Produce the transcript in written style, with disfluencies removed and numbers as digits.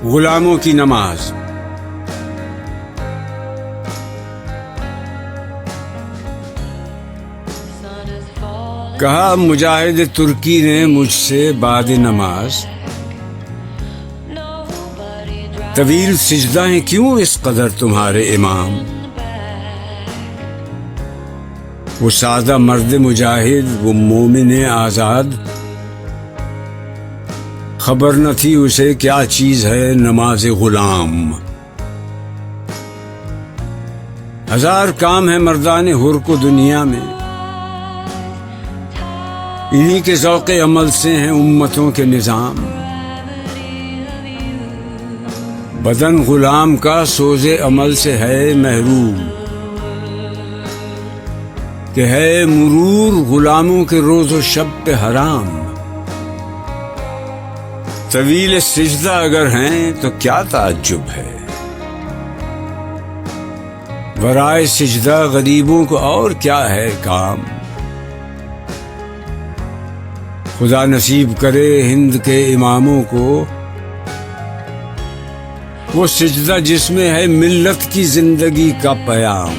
غلاموں کی نماز۔ کہا مجاہد ترکی نے مجھ سے بعد نماز، طویل سجدہ ہیں کیوں اس قدر تمہارے امام؟ وہ سادہ مرد مجاہد، وہ مومن آزاد، خبر نہ تھی اسے کیا چیز ہے نماز غلام۔ ہزار کام ہے مردان حر کو دنیا میں، انہی کے ذوق عمل سے ہیں امتوں کے نظام۔ بدن غلام کا سوز عمل سے ہے محروم، کہ ہے مرور غلاموں کے روز و شب پہ حرام۔ طویل سجدہ اگر ہیں تو کیا تعجب ہے، ورائے سجدہ غریبوں کو اور کیا ہے کام۔ خدا نصیب کرے ہند کے اماموں کو وہ سجدہ جس میں ہے ملت کی زندگی کا پیام۔